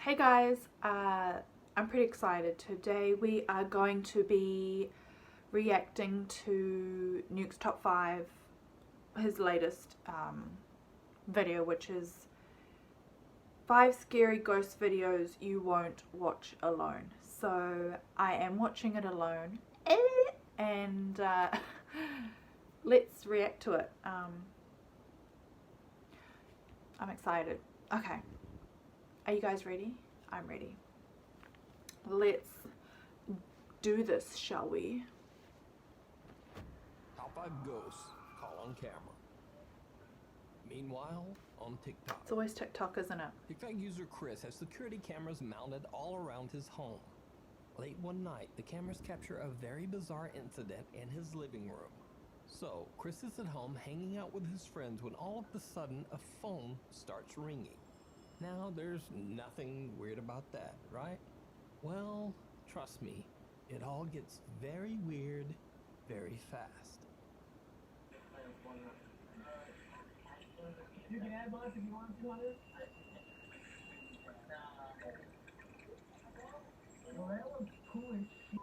Hey guys, I'm pretty excited. Today we are going to be reacting to Nuke's top 5, his latest video, which is 5 scary ghost videos you won't watch alone. So I am watching it alone and let's react to it. I'm excited. Okay. Are you guys ready? I'm ready. Let's do this, shall we? Top 5 ghosts caught on camera. Meanwhile, on TikTok. It's always TikTok, isn't it? TikTok user Chris has security cameras mounted all around his home. Late one night, the cameras capture a very bizarre incident in his living room. So, Chris is at home hanging out with his friends when all of a sudden a phone starts ringing. Now, there's nothing weird about that, right? Well, trust me, it all gets very weird very fast. You can add bullets if you want to. Well, that looks cool as shit.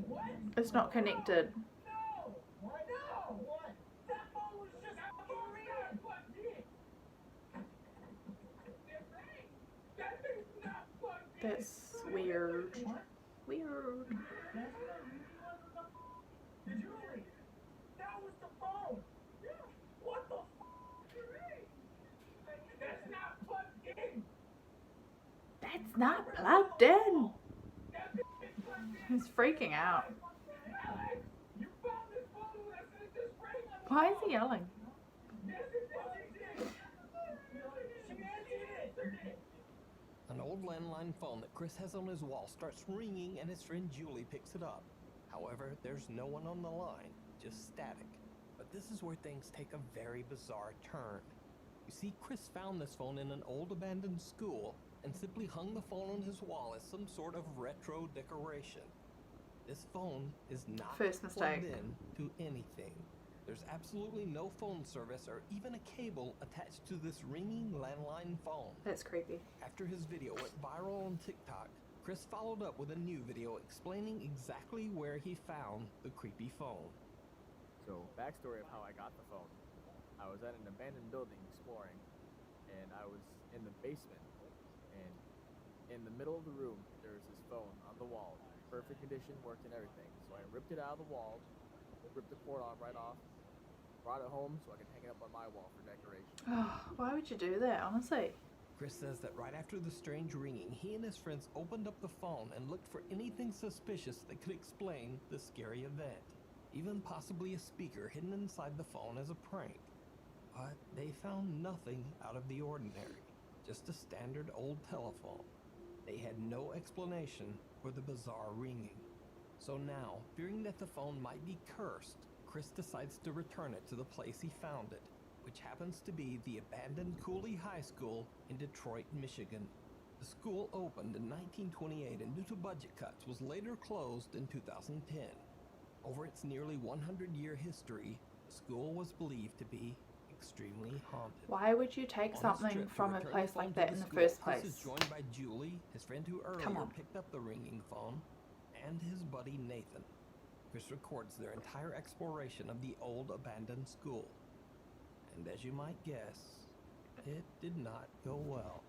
What? It's not connected. No! What? No! What? That phone was just overreacting. What? That thing's not plugged in. That's weird. Weird. Did you hear it? That was the phone. Yeah. What the f***? That's not plugged in. That's not plugged in. He's freaking out. Alex, you found this phone when I said this ring on the Why is phone. he yelling? Yes, it did. She answered it. An old landline phone that Chris has on his wall starts ringing and his friend Julie picks it up. However, there's no one on the line, just static. But this is where things take a very bizarre turn. You see, Chris found this phone in an old abandoned school and simply hung the phone on his wall as some sort of retro decoration. This phone is not First plugged mistake. in to anything. There's absolutely no phone service or even a cable attached to this ringing landline phone. That's creepy. After his video went viral on TikTok, Chris followed up with a new video explaining exactly where he found the creepy phone. So, backstory of how I got the phone. I was at an abandoned building exploring, and I was in the basement, and in the middle of the room, there was this phone on the wall. Perfect condition, worked and everything. So I ripped it out of the wall, ripped the cord off right off, brought it home so I could hang it up on my wall for decoration. Why would you do that, honestly? Chris says that right after the strange ringing, he and his friends opened up the phone and looked for anything suspicious that could explain the scary event. Even possibly a speaker hidden inside the phone as a prank. But they found nothing out of the ordinary, just a standard old telephone. They had no explanation for the bizarre ringing. So now, fearing that the phone might be cursed, Chris decides to return it to the place he found it, which happens to be the abandoned Cooley High School in Detroit, Michigan. The school opened in 1928 and due to budget cuts was later closed in 2010. Over its nearly 100-year history, the school was believed to be extremely haunted. Why would you take On his something trip to from a return place the phone like to that in the school, first Chris place? is joined by Julie, his friend who Come earlier on. picked up the ringing phone, and his buddy Nathan. Chris records their entire exploration of the old abandoned school. And as you might guess, it did not go well.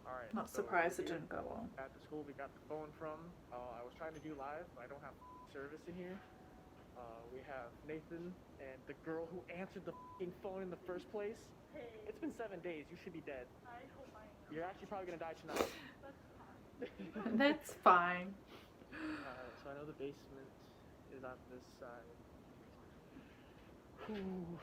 Alright, Not so surprised it here didn't go well. at the school we got the phone from. I was trying to do live, but I don't have service in here. We have Nathan and the girl who answered the phone in the first place. Hey, It's been 7 days. You should be dead. I hope I am. You're actually probably gonna die tonight. That's fine. That's fine. So I know the basement is on this side. Whew.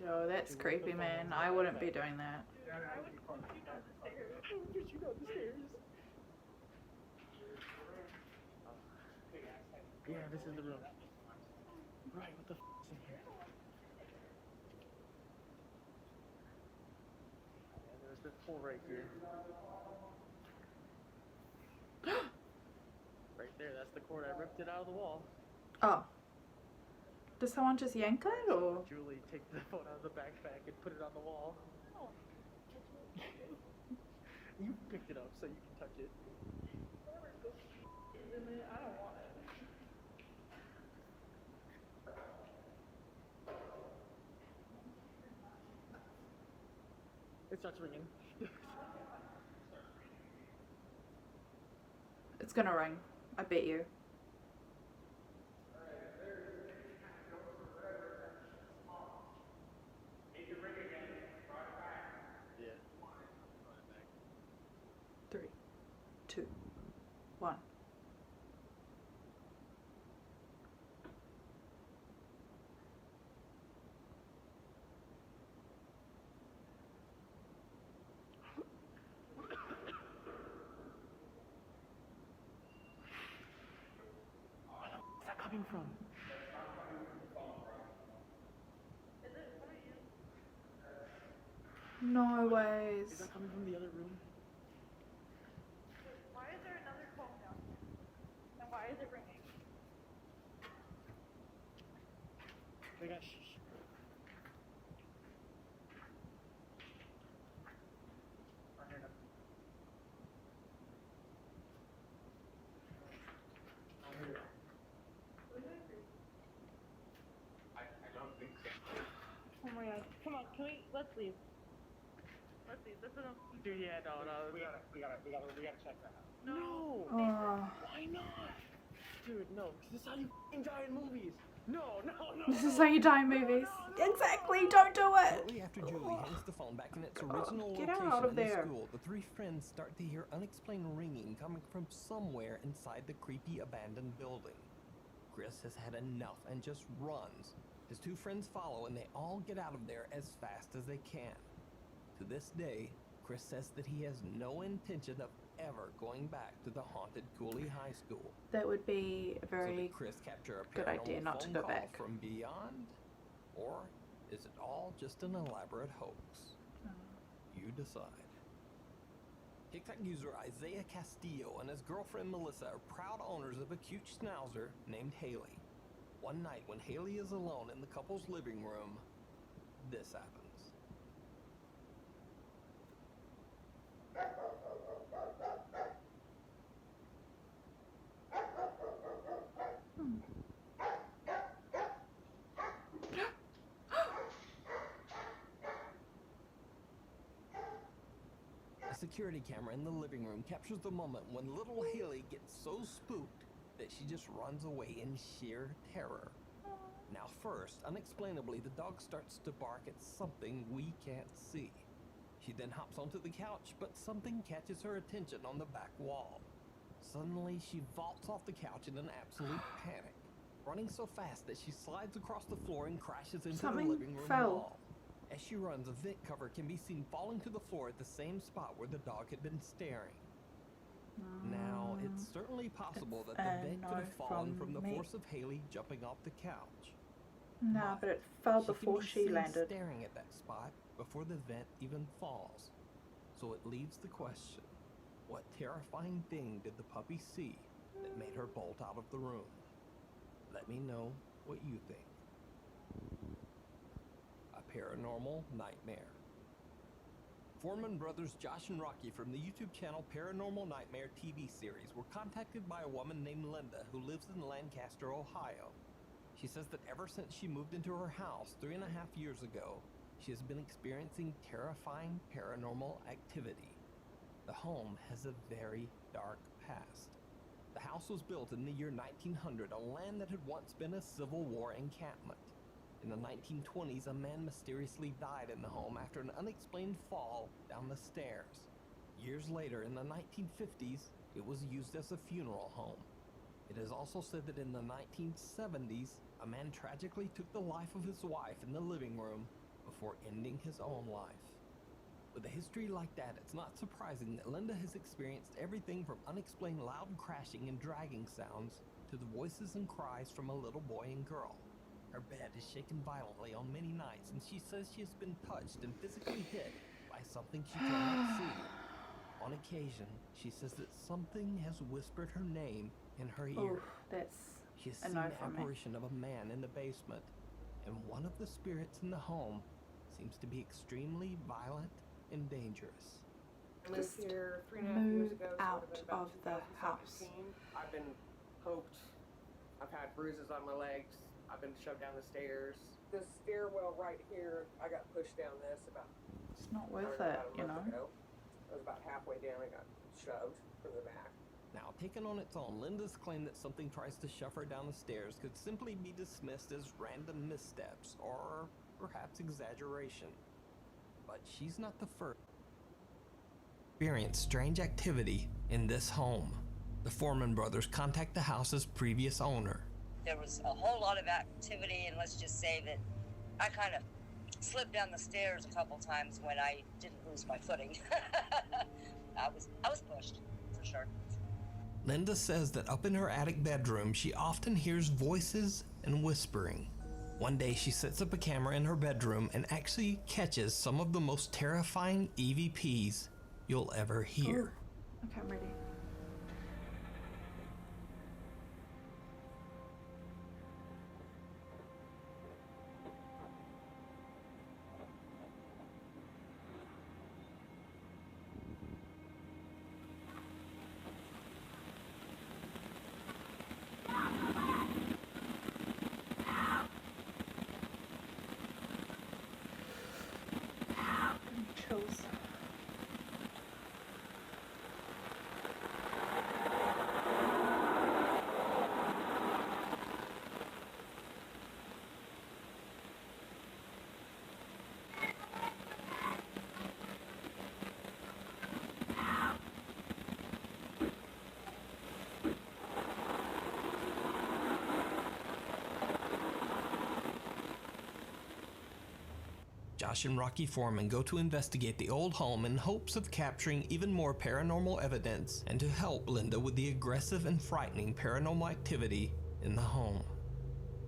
Yo, that's creepy, man. I wouldn't be doing that. I would shoot down the stairs. Get you down the stairs. Yeah, this is the room. Right, what the f is in here? And there's this hole right here. Right there, that's the cord. I ripped it out of the wall. Oh, Does someone just yank it or? Julie take the phone out of the backpack and put it on the wall. Oh, You picked it up so you can touch it. I don't want it. It starts ringing. It's gonna ring. I bet you. Yeah. 3, 2, 1. Where's that coming from? No ways. Is that coming from the other room? Why is there another phone down here? And why is it ringing? They got shh. Oh my god. Come on, let's leave. Let's leave. This isn't. Dude, yeah, no. We gotta check that out. No! Oh, Why not? Dude, no. 'Cause this is how you f***ing die in movies. No. this is how you die in movies. Exactly. Don't do it. Shortly after Julie hands the phone back in its original Get location out of in the there. school, the three friends start to hear unexplained ringing coming from somewhere inside the creepy abandoned building. Chris has had enough and just runs. His two friends follow and they all get out of there as fast as they can. To this day, Chris says that he has no intention of ever going back to the haunted Cooley High School. That would be a So very did Chris capture a good idea paranormal not to phone go call back. from beyond? Or is it all just an elaborate hoax? You decide. TikTok user Isaiah Castillo and his girlfriend Melissa are proud owners of a cute schnauzer named Haley. One night when Haley is alone in the couple's living room, this happens. A security camera in the living room captures the moment when little Haley gets so spooked that she just runs away in sheer terror. Now first, unexplainably, the dog starts to bark at something we can't see. She then hops onto the couch, but something catches her attention on the back wall. Suddenly, she vaults off the couch in an absolute panic, running so fast that she slides across the floor and crashes into Something the living room fell. wall. As she runs, a vent cover can be seen falling to the floor at the same spot where the dog had been staring. Now, it's certainly possible It's that the a vent no could have fallen from from the me. force of Haley jumping off the couch. No, but it fell She can before be she seen landed. staring at that spot before the vent even falls. So it leaves the question, what terrifying thing did the puppy see that made her bolt out of the room? Let me know what you think. A paranormal nightmare. Foreman brothers Josh and Rocky from the YouTube channel Paranormal Nightmare TV series were contacted by a woman named Linda who lives in Lancaster, Ohio. She says that ever since she moved into her house 3.5 years ago, she has been experiencing terrifying paranormal activity. The home has a very dark past. The house was built in the year 1900 on land that had once been a Civil War encampment. In the 1920s, a man mysteriously died in the home after an unexplained fall down the stairs. Years later, in the 1950s, it was used as a funeral home. It is also said that in the 1970s, a man tragically took the life of his wife in the living room before ending his own life. With a history like that, it's not surprising that Linda has experienced everything from unexplained loud crashing and dragging sounds to the voices and cries from a little boy and girl. Her bed is shaken violently on many nights, and she says she has been touched and physically hit by something she cannot see. On occasion, she says that something has whispered her name in her ear. Oh, that's She has A seen no the from me. apparition of a man in the basement, and one of the spirits in the home seems to be extremely violent and dangerous. I moved Just here 3.5 years ago, so it out would have been about of the house. 2017. I've been poked. I've had bruises on my legs. I've been shoved down the stairs. The stairwell right here, I got pushed down this about, It's not worth about it, a month ago. I was about halfway down and got shoved from the back. Now, taken on its own, Linda's claim that something tries to shove her down the stairs could simply be dismissed as random missteps or perhaps exaggeration. But she's not the first to experience strange activity in this home. The Foreman brothers contact the house's previous owner. There was a whole lot of activity, and let's just say that I kind of slipped down the stairs a couple times when I didn't lose my footing. I was pushed, for sure. Linda says that up in her attic bedroom, she often hears voices and whispering. One day, she sets up a camera in her bedroom and actually catches some of the most terrifying EVPs you'll ever hear. Okay, I'm ready. Chills. Josh and Rocky Foreman go to investigate the old home in hopes of capturing even more paranormal evidence and to help Linda with the aggressive and frightening paranormal activity in the home.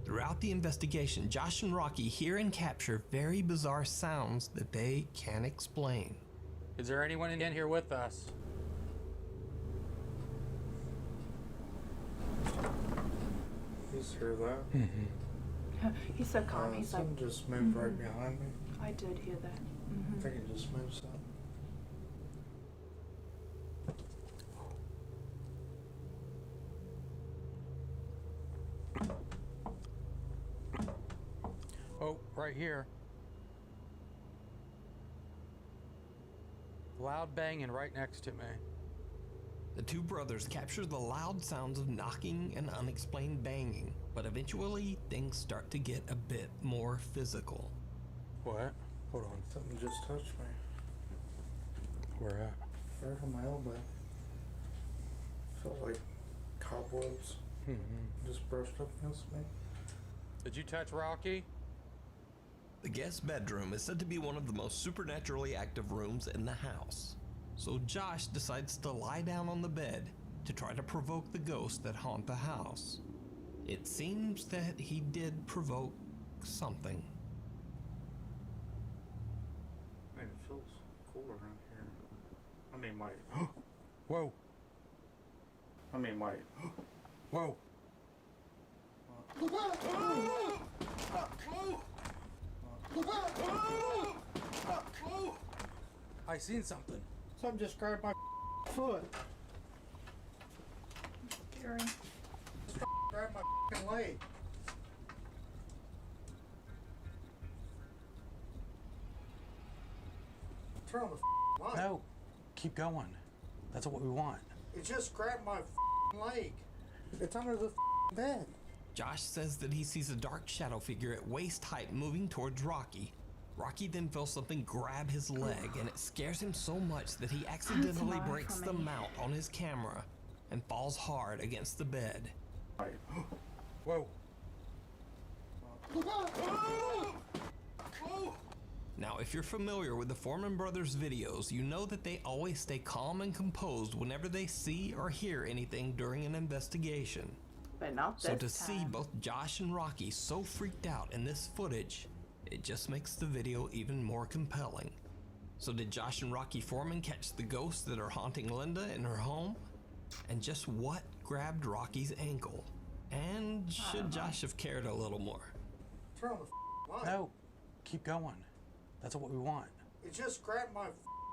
Throughout the investigation, Josh and Rocky hear and capture very bizarre sounds that they can't explain. Is there anyone in here with us? He's hear that? He's so calm. He's like, something just moved right behind me. I did hear that. I think it just moved something. Oh, right here. Loud banging right next to me. The two brothers capture the loud sounds of knocking and unexplained banging, but eventually things start to get a bit more physical. What? Hold on. Something just touched me. Where at? Right on my elbow. Felt like cobwebs just brushed up against me. Did you touch Rocky? The guest bedroom is said to be one of the most supernaturally active rooms in the house. So Josh decides to lie down on the bed to try to provoke the ghosts that haunt the house. It seems that he did provoke something. Man, it feels cool around here. I mean, my. Whoa. I mean, my. Whoa. I seen something. Something just grabbed my foot. Scary. Grabbed my leg. Turn on the light. No. Keep going. That's what we want. It just grabbed my leg. It's under the bed. Josh says that he sees a dark shadow figure at waist height moving towards Rocky. Rocky then feels something grab his leg, and it scares him so much that he accidentally breaks the mount on his camera and falls hard against the bed. Whoa. Now, if you're familiar with the Foreman brothers' videos, you know that they always stay calm and composed whenever they see or hear anything during an investigation. But not this So to time. see both Josh and Rocky so freaked out in this footage, it just makes the video even more compelling. So did Josh and Rocky Foreman catch the ghosts that are haunting Linda in her home? And just what grabbed Rocky's ankle? And And should Josh have cared a little more? Turn on the light. No, keep going. That's what we want. It just grabbed my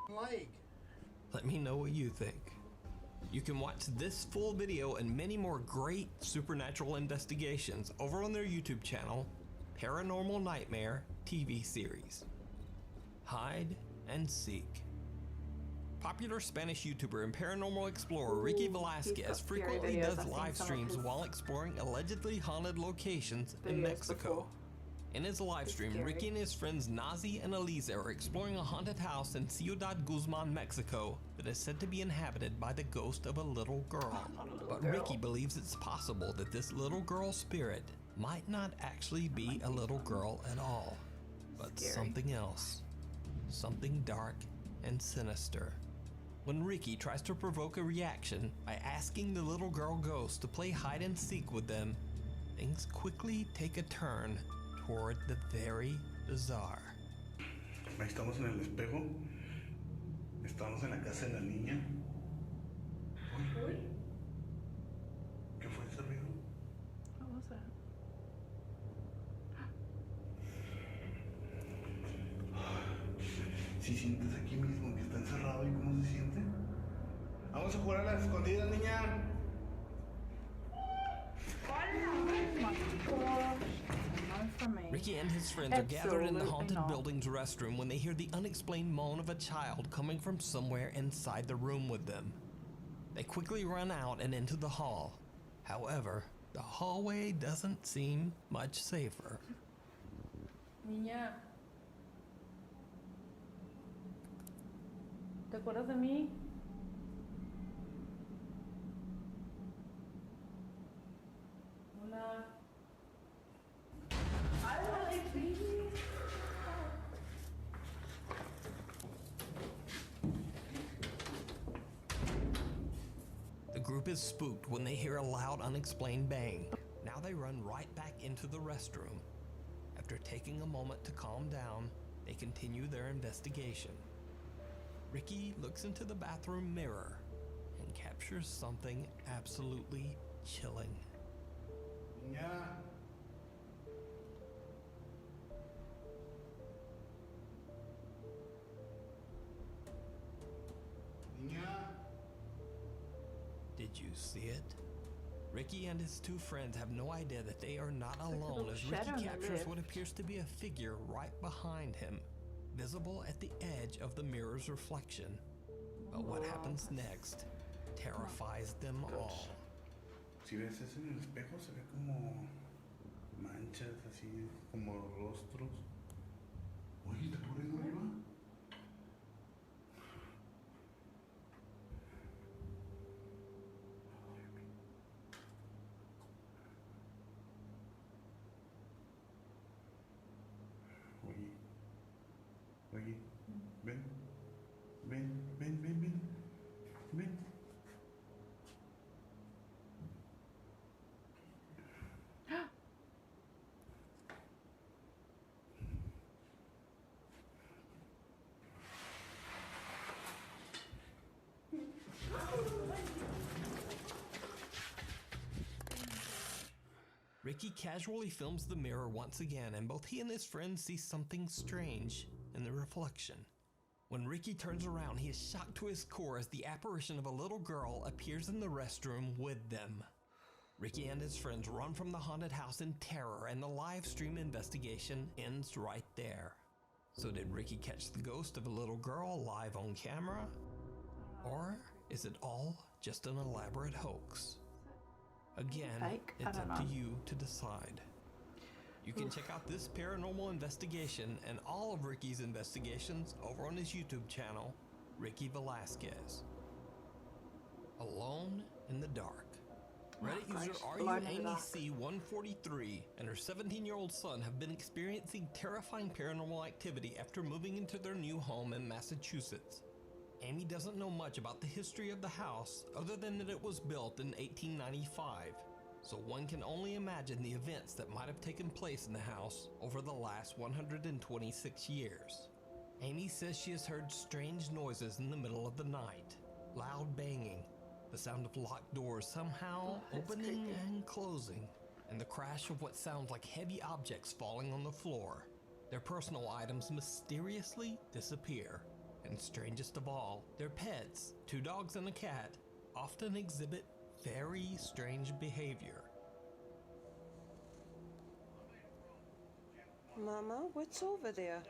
leg. Let me know what you think. You can watch this full video and many more great supernatural investigations over on their YouTube channel, Paranormal Nightmare TV series. Hide and Seek. Popular Spanish YouTuber and paranormal explorer Ricky Velasquez frequently does live streams while exploring allegedly haunted locations in Mexico. In his live stream, Ricky and his friends Nazi and Eliza are exploring a haunted house in Ciudad Guzman, Mexico that is said to be inhabited by the ghost of a little girl. But Ricky believes it's possible that this little girl spirit might not actually be a little girl at all, but something else. Something dark and sinister. When Ricky tries to provoke a reaction by asking the little girl ghost to play hide and seek with them, things quickly take a turn toward the very bizarre. Ahí estamos en el espejo. Estamos en la casa de la niña. Uy. ¿Qué fue ese ruido? What was that? Si sientes aquí mismo que está encerrado y cómo se siente. Vamos a jugar a las escondidas, niña. Ricky and his friends are gathered in the haunted building's restroom when they hear the unexplained moan of a child coming from somewhere inside the room with them. They quickly run out and into the hall. However, the hallway doesn't seem much safer. Niña. ¿Te acuerdas de mí? Hola. Ay, baby. The group is spooked when they hear a loud, unexplained bang. Now they run right back into the restroom. After taking a moment to calm down, they continue their investigation. Ricky looks into the bathroom mirror and captures something absolutely chilling. Niña. Niña. Did you see it? Ricky and his two friends have no idea that they are not alone as Ricky captures what appears to be a figure right behind him, visible at the edge of the mirror's reflection. But what happens next terrifies them all. Si ves eso en el espejo se ve como manchas así, como rostros. Oye, ¿está por ahí arriba? Oye, ven, ven, ven, ven, ven, ven. Ricky casually films the mirror once again, and both he and his friends see something strange in the reflection. When Ricky turns around, he is shocked to his core as the apparition of a little girl appears in the restroom with them. Ricky and his friends run from the haunted house in terror, and the live stream investigation ends right there. So did Ricky catch the ghost of a little girl live on camera? Or is it all just an elaborate hoax? Again, it's up to you to decide. You can check out this paranormal investigation and all of Ricky's investigations over on his YouTube channel, Ricky Velasquez. Alone in the Dark. Reddit user RUAMyC143 and her 17-year-old son have been experiencing terrifying paranormal activity after moving into their new home in Massachusetts. Amy doesn't know much about the history of the house other than that it was built in 1895, so one can only imagine the events that might have taken place in the house over the last 126 years. Amy says she has heard strange noises in the middle of the night, loud banging, the sound of locked doors somehow opening and closing, and the crash of what sounds like heavy objects falling on the floor. Their personal items mysteriously disappear. And strangest of all, their pets, 2 dogs and a cat, often exhibit very strange behavior. Mama, what's over there?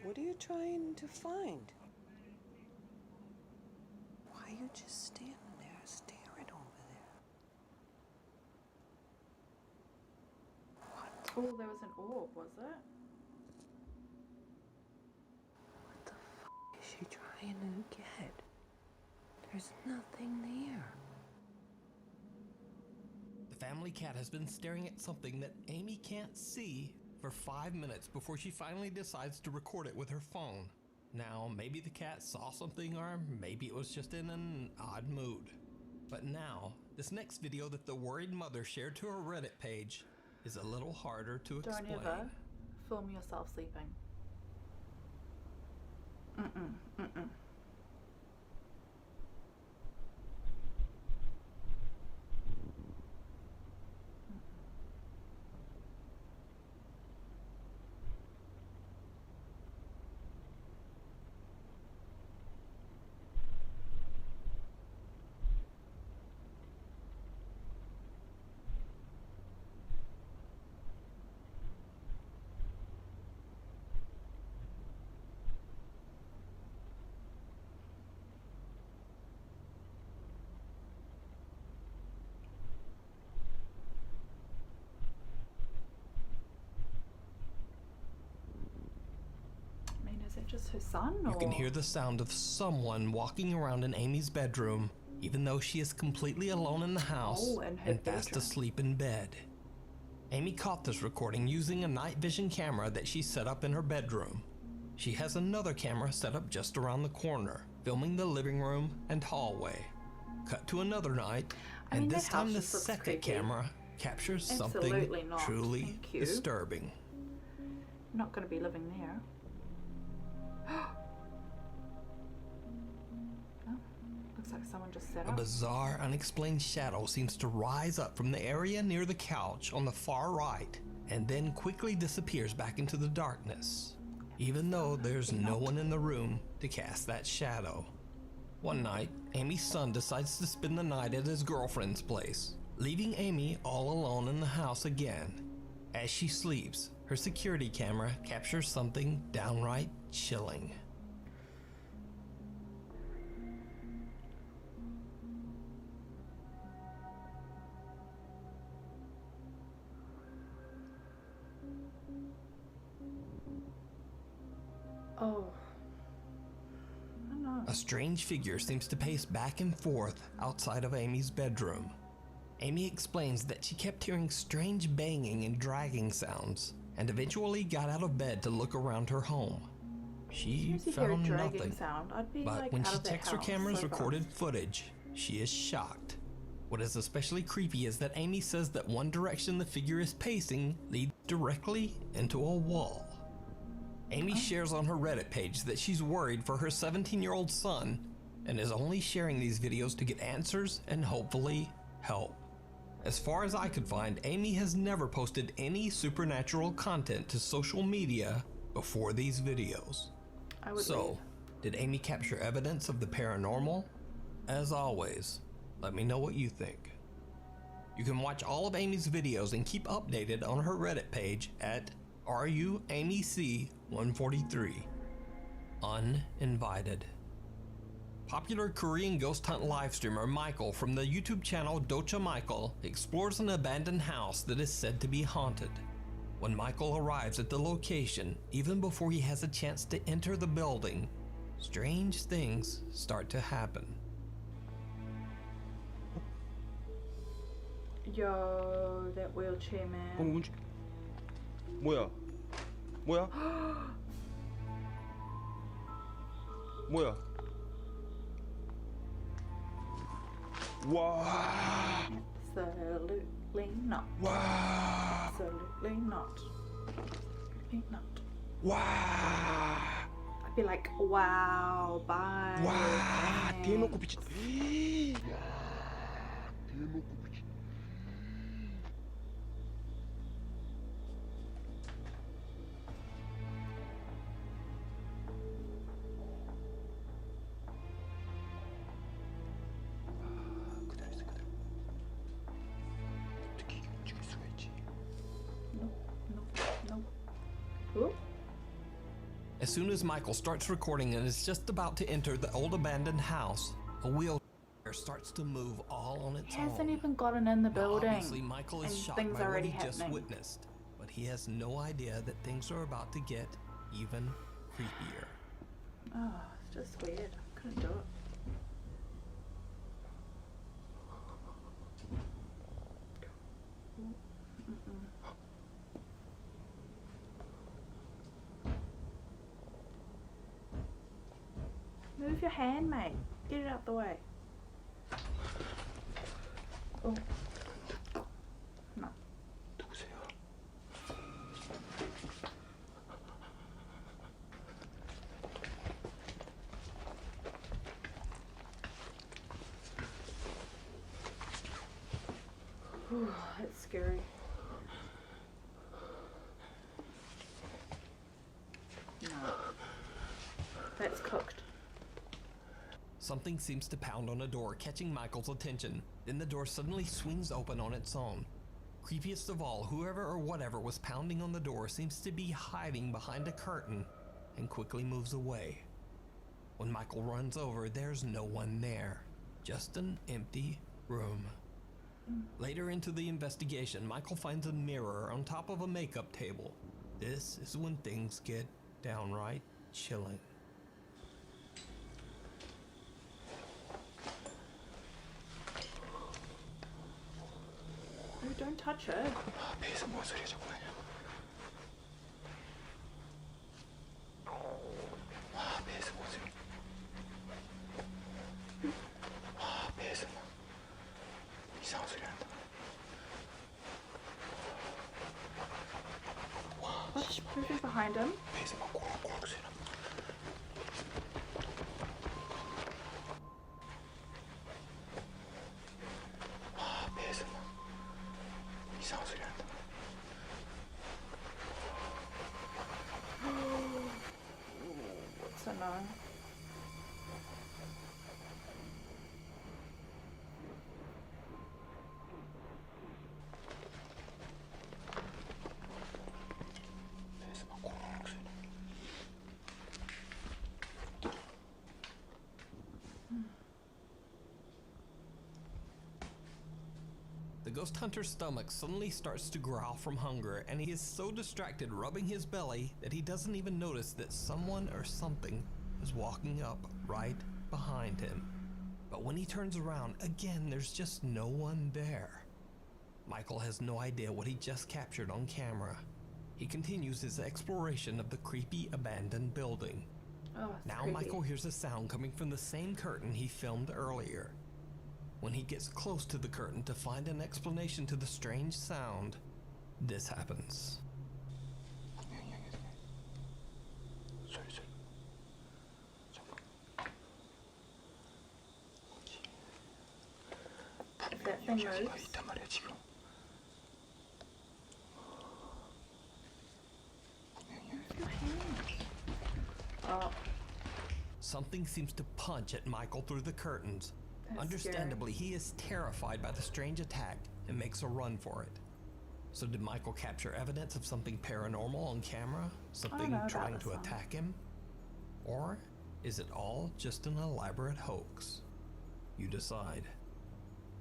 What are you trying to find? Why are you just standing there staring over there? What? Oh, there was an orb, was it? What the f is she trying to get? There's nothing there. The family cat has been staring at something that Amy can't see for 5 minutes before she finally decides to record it with her phone. Now, maybe the cat saw something, or maybe it was just in an odd mood. But now, this next video that the worried mother shared to her Reddit page is a little harder to explain. Don't ever film yourself sleeping. Mm-mm. Is it just her son? You can hear the sound of someone walking around in Amy's bedroom, even though she is completely alone in the house and fast asleep in bed. Amy caught this recording using a night vision camera that she set up in her bedroom. She has another camera set up just around the corner, filming the living room and hallway. Cut to another night, and this time the second camera captures something truly disturbing. I'm not going to be living there. Oh, looks like someone just set up. A bizarre, unexplained shadow seems to rise up from the area near the couch on the far right, and then quickly disappears back into the darkness, even though there's no one in the room to cast that shadow. One night, Amy's son decides to spend the night at his girlfriend's place, leaving Amy all alone in the house again. As she sleeps, her security camera captures something downright chilling. Oh. I don't know. A strange figure seems to pace back and forth outside of Amy's bedroom. Amy explains that she kept hearing strange banging and dragging sounds, and eventually got out of bed to look around her home. She found nothing, but when she checks her camera's recorded footage, she is shocked. What is especially creepy is that Amy says that one direction the figure is pacing leads directly into a wall. Amy shares on her Reddit page that she's worried for her 17-year-old son and is only sharing these videos to get answers and hopefully help. As far as I could find, Amy has never posted any supernatural content to social media before these videos. So, did Amy capture evidence of the paranormal? As always, let me know what you think. You can watch all of Amy's videos and keep updated on her Reddit page at RUAmyC143. Uninvited. Popular Korean ghost hunt live streamer Michael from the YouTube channel Docha Michael explores an abandoned house that is said to be haunted. When Michael arrives at the location, even before he has a chance to enter the building, strange things start to happen. Yo, that wheelchair man. 뭐야? 뭐야? 뭐야? Wow. Absolutely not. Wow. Absolutely not. Absolutely not. Wow. I I'd be like, wow, bye. 와, 대놓고 thanks. 비치. 와, 대놓고 비치. 그대로 있어, 그대로. 어떻게 움직일 수가 있지? Nope. Ooh. As soon as Michael starts recording and is just about to enter the old abandoned house, a wheelchair starts to move all on its He hasn't own. even gotten in the Now, building. obviously, Michael is and shocked things by what already he just happening. witnessed, but he has no idea that things are about to get even creepier. Oh, it's just weird. I couldn't do it. Move your hand, mate. Get it out the way. Oh. No. 누구세요? That's scary. No. That's cooked. Something seems to pound on a door, catching Michael's attention. Then the door suddenly swings open on its own. Creepiest of all, whoever or whatever was pounding on the door seems to be hiding behind a curtain and quickly moves away. When Michael runs over, there's no one there, just an empty room. Later into the investigation, Michael finds a mirror on top of a makeup table. This is when things get downright chilling. Oh, don't touch it. 배에서 뭔 소리가 자꾸 나냐? 와, 배에서 뭔 소리? 와, 배에서 막 이상한 소리 난다. 와, 씨발. Moving behind him. 배에서 막 꼬락꼬락 소리 난다. 와, 배에서 막 이상한 소리 난다. What's a no? 배에서 막 꼬락꼬락 소리 난다. The ghost hunter's stomach suddenly starts to growl from hunger, and he is so distracted rubbing his belly that he doesn't even notice that someone or something is walking up right behind him. But when he turns around, again, there's just no one there. Michael has no idea what he just captured on camera. He continues his exploration of the creepy abandoned building. Oh, it's Now creepy. Michael hears a sound coming from the same curtain he filmed earlier. When he gets close to the curtain to find an explanation to the strange sound, this happens. 소리 소리. 잠깐. If that thing 여기가 moves. 있단 말이야 지금. Oh, Something seems to punch at Michael through the curtains. that's Understandably, he is terrified by the strange attack and makes a run for it. So did Michael capture evidence of something paranormal on camera? Something know about trying this to one. attack him? Or is it all just an elaborate hoax? You decide.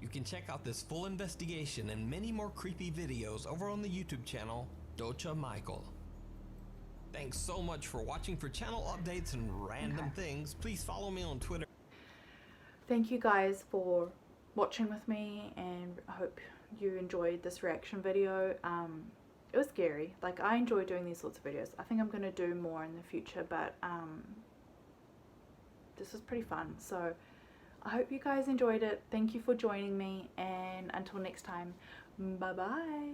You can check out this full investigation and many more creepy videos over on the YouTube channel, Docha Michael. Thanks so much for watching. For channel updates and random things, please follow me on Twitter. Thank you guys for watching with me, and I hope you enjoyed this reaction video. It was scary. Like, I enjoy doing these sorts of videos. I think I'm going to do more in the future, but this was pretty fun. So I hope you guys enjoyed it. Thank you for joining me, and until next time, bye bye.